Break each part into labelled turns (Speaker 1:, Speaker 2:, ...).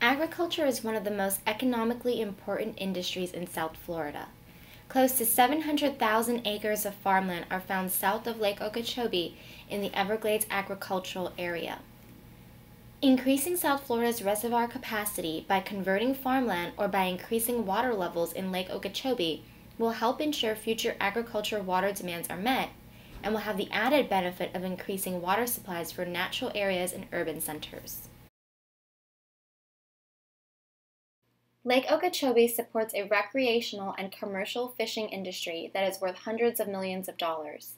Speaker 1: Agriculture is one of the most economically important industries in South Florida. Close to 700,000 acres of farmland are found south of Lake Okeechobee in the Everglades agricultural area. Increasing South Florida's reservoir capacity by converting farmland or by increasing water levels in Lake Okeechobee will help ensure future agriculture water demands are met and will have the added benefit of increasing water supplies for natural areas and urban centers. Lake Okeechobee supports a recreational and commercial fishing industry that is worth hundreds of millions of dollars.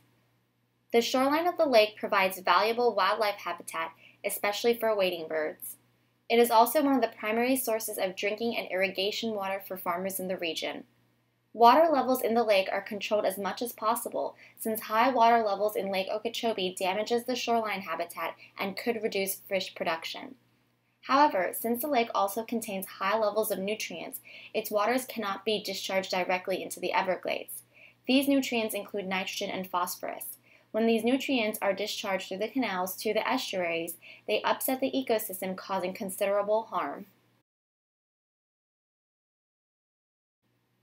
Speaker 1: The shoreline of the lake provides valuable wildlife habitat, especially for wading birds. It is also one of the primary sources of drinking and irrigation water for farmers in the region. Water levels in the lake are controlled as much as possible, since high water levels in Lake Okeechobee damages the shoreline habitat and could reduce fish production. However, since the lake also contains high levels of nutrients, its waters cannot be discharged directly into the Everglades. These nutrients include nitrogen and phosphorus. When these nutrients are discharged through the canals to the estuaries, they upset the ecosystem, causing considerable harm.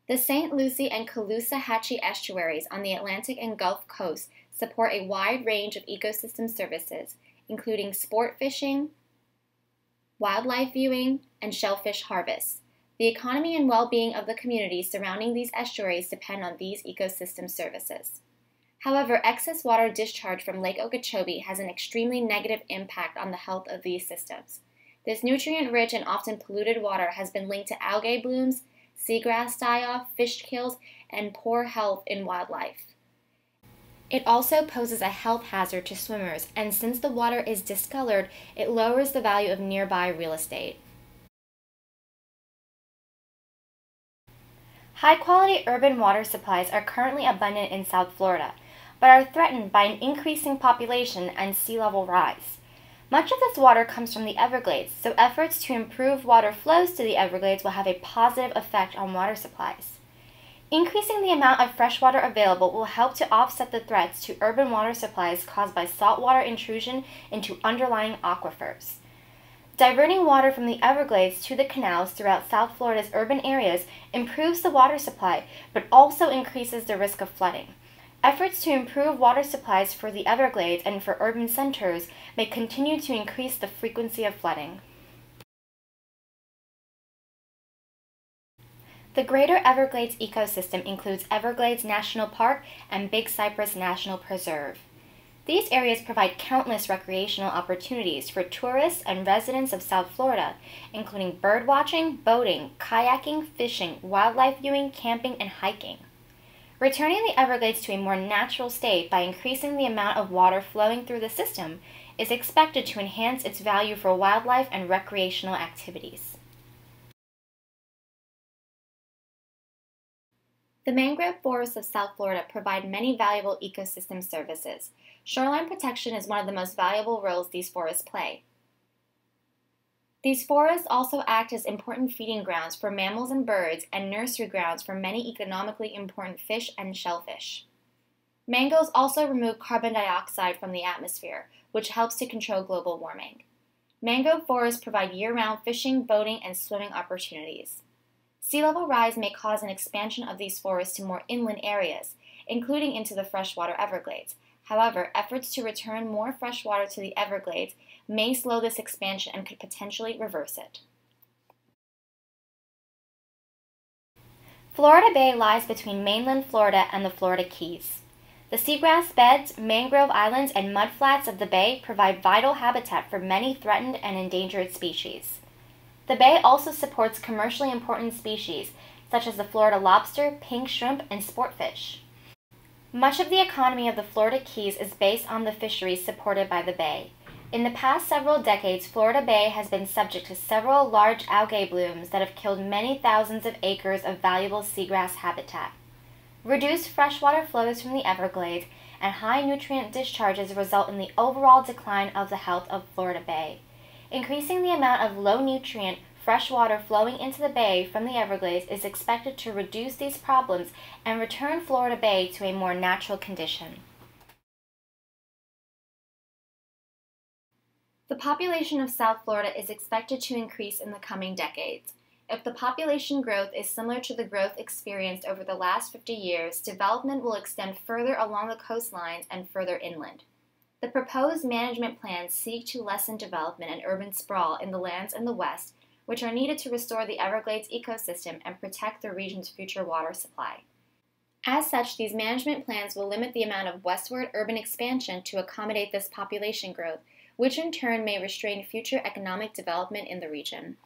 Speaker 1: The St. Lucie and Caloosahatchee estuaries on the Atlantic and Gulf Coast support a wide range of ecosystem services, including sport fishing, wildlife viewing, and shellfish harvests. The economy and well-being of the communities surrounding these estuaries depend on these ecosystem services. However, excess water discharge from Lake Okeechobee has an extremely negative impact on the health of these systems. This nutrient-rich and often polluted water has been linked to algae blooms, seagrass die-off, fish kills, and poor health in wildlife. It also poses a health hazard to swimmers, and since the water is discolored, it lowers the value of nearby real estate. High-quality urban water supplies are currently abundant in South Florida, but are threatened by an increasing population and sea level rise. Much of this water comes from the Everglades, so efforts to improve water flows to the Everglades will have a positive effect on water supplies. Increasing the amount of fresh water available will help to offset the threats to urban water supplies caused by saltwater intrusion into underlying aquifers. Diverting water from the Everglades to the canals throughout South Florida's urban areas improves the water supply, but also increases the risk of flooding. Efforts to improve water supplies for the Everglades and for urban centers may continue to increase the frequency of flooding. The Greater Everglades ecosystem includes Everglades National Park and Big Cypress National Preserve. These areas provide countless recreational opportunities for tourists and residents of South Florida, including bird watching, boating, kayaking, fishing, wildlife viewing, camping, and hiking. Returning the Everglades to a more natural state by increasing the amount of water flowing through the system is expected to enhance its value for wildlife and recreational activities. The mangrove forests of South Florida provide many valuable ecosystem services. Shoreline protection is one of the most valuable roles these forests play. These forests also act as important feeding grounds for mammals and birds and nursery grounds for many economically important fish and shellfish. Mangroves also remove carbon dioxide from the atmosphere, which helps to control global warming. Mangrove forests provide year-round fishing, boating, and swimming opportunities. Sea level rise may cause an expansion of these forests to more inland areas, including into the freshwater Everglades. However, efforts to return more fresh water to the Everglades may slow this expansion and could potentially reverse it. Florida Bay lies between mainland Florida and the Florida Keys. The seagrass beds, mangrove islands, and mudflats of the bay provide vital habitat for many threatened and endangered species. The bay also supports commercially important species, such as the Florida lobster, pink shrimp, and sportfish. Much of the economy of the Florida Keys is based on the fisheries supported by the bay. In the past several decades, Florida Bay has been subject to several large algae blooms that have killed many thousands of acres of valuable seagrass habitat. Reduced freshwater flows from the Everglades and high nutrient discharges result in the overall decline of the health of Florida Bay. Increasing the amount of low-nutrient fresh water flowing into the bay from the Everglades is expected to reduce these problems and return Florida Bay to a more natural condition. The population of South Florida is expected to increase in the coming decades. If the population growth is similar to the growth experienced over the last 50 years, development will extend further along the coastlines and further inland. The proposed management plans seek to lessen development and urban sprawl in the lands in the west, which are needed to restore the Everglades ecosystem and protect the region's future water supply. As such, these management plans will limit the amount of westward urban expansion to accommodate this population growth, which in turn may restrain future economic development in the region.